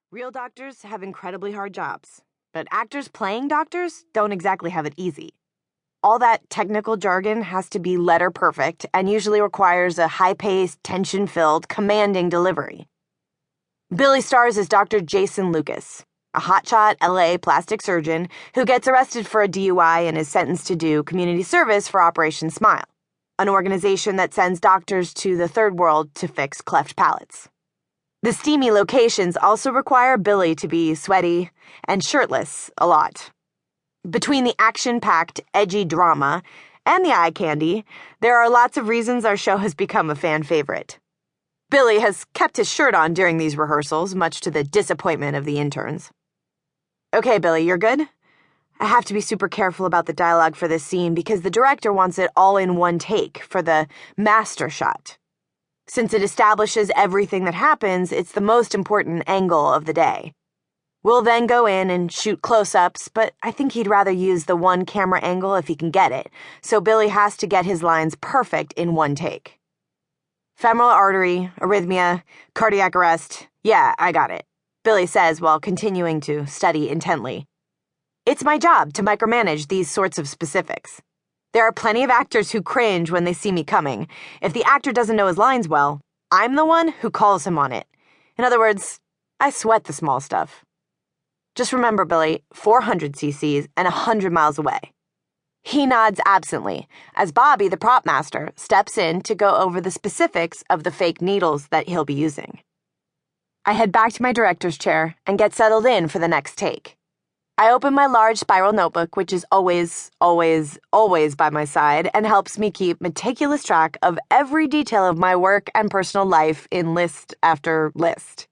Real doctors have incredibly hard jobs, but actors playing doctors don't exactly have it easy. All that technical jargon has to be letter perfect and usually requires a high-paced, tension-filled, commanding delivery. Billy stars as Dr. Jason Lucas, a hotshot LA plastic surgeon who gets arrested for a DUI and is sentenced to do community service for Operation Smile, an organization that sends doctors to the third world to fix cleft palates. The steamy locations also require Billy to be sweaty and shirtless a lot. Between the action-packed, edgy drama and the eye candy, there are lots of reasons our show has become a fan favorite. Billy has kept his shirt on during these rehearsals, much to the disappointment of the interns. Okay, Billy, you're good? I have to be super careful about the dialogue for this scene because the director wants it all in one take for the master shot. Since it establishes everything that happens, it's the most important angle of the day. We'll then go in and shoot close-ups, but I think he'd rather use the one camera angle if he can get it, so Billy has to get his lines perfect in one take. Femoral artery, arrhythmia, cardiac arrest. Yeah, I got it, Billy says while continuing to study intently. It's my job to micromanage these sorts of specifics. There are plenty of actors who cringe when they see me coming. If the actor doesn't know his lines well, I'm the one who calls him on it. In other words, I sweat the small stuff. Just remember, Billy, 400 cc's and 100 miles away. He nods absently as Bobby, the prop master, steps in to go over the specifics of the fake needles that he'll be using. I head back to my director's chair and get settled in for the next take. I open my large spiral notebook, which is always by my side and helps me keep meticulous track of every detail of my work and personal life in list after list.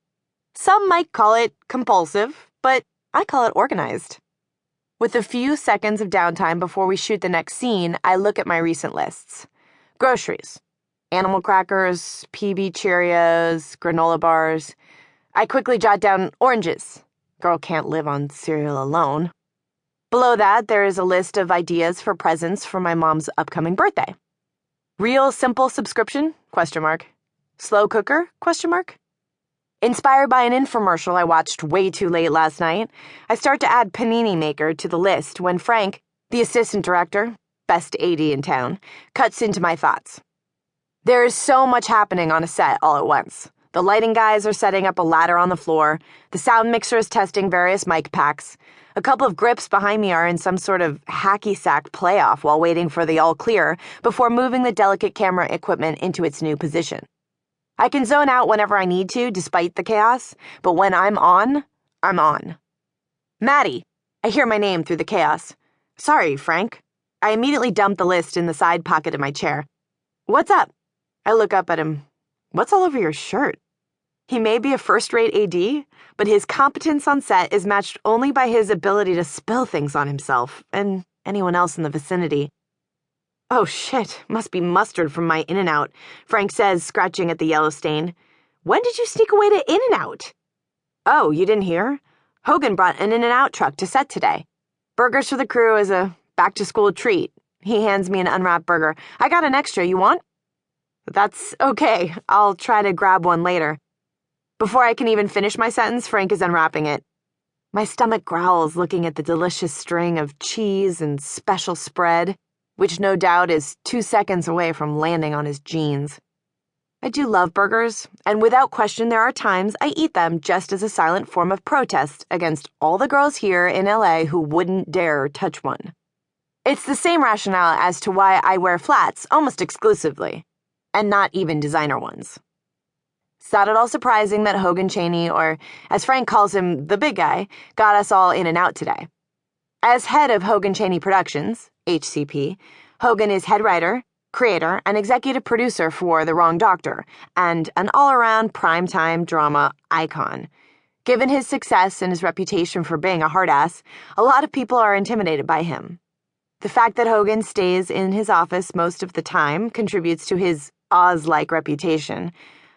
Some might call it compulsive, but I call it organized. With a few seconds of downtime before we shoot the next scene, I look at my recent lists. Groceries. Animal crackers, PB Cheerios, granola bars. I quickly jot down oranges. Girl can't live on cereal alone. Below that, there is a list of ideas for presents for my mom's upcoming birthday. Real simple subscription? ? Slow cooker? ? Inspired by an infomercial I watched way too late last night, I start to add panini maker to the list when Frank, the assistant director, best AD in town, cuts into my thoughts. There is so much happening on a set all at once. The lighting guys are setting up a ladder on the floor, the sound mixer is testing various mic packs, a couple of grips behind me are in some sort of hacky-sack playoff while waiting for the all-clear before moving the delicate camera equipment into its new position. I can zone out whenever I need to, despite the chaos, but when I'm on, I'm on. Maddy, I hear my name through the chaos. Sorry, Frank. I immediately dump the list in the side pocket of my chair. What's up? I look up at him. What's all over your shirt? He may be a first-rate AD, but his competence on set is matched only by his ability to spill things on himself and anyone else in the vicinity. Oh shit, must be mustard from my In-N-Out, Frank says, scratching at the yellow stain. When did you sneak away to In-N-Out? Oh, you didn't hear? Hogan brought an In-N-Out truck to set today. Burgers for the crew as a back-to-school treat. He hands me an unwrapped burger. I got an extra, you want? That's okay, I'll try to grab one later. Before I can even finish my sentence, Frank is unwrapping it. My stomach growls looking at the delicious string of cheese and special spread, which no doubt is 2 seconds away from landing on his jeans. I do love burgers, and without question there are times I eat them just as a silent form of protest against all the girls here in LA who wouldn't dare touch one. It's the same rationale as to why I wear flats almost exclusively, and not even designer ones. It's not at all surprising that Hogan Chaney, or as Frank calls him, the big guy, got us all in and out today. As head of Hogan Chaney Productions, HCP, Hogan is head writer, creator, and executive producer for The Wrong Doctor, and an all-around primetime drama icon. Given his success and his reputation for being a hard-ass, a lot of people are intimidated by him. The fact that Hogan stays in his office most of the time contributes to his Oz-like reputation,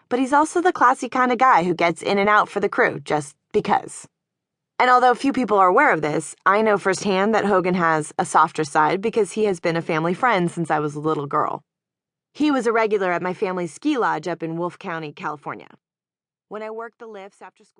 but he's also the classy kind of guy who gets in and out for the crew just because. And although few people are aware of this, I know firsthand that Hogan has a softer side because he has been a family friend since I was a little girl. He was a regular at my family's ski lodge up in Wolf County, California. When I worked the lifts after school...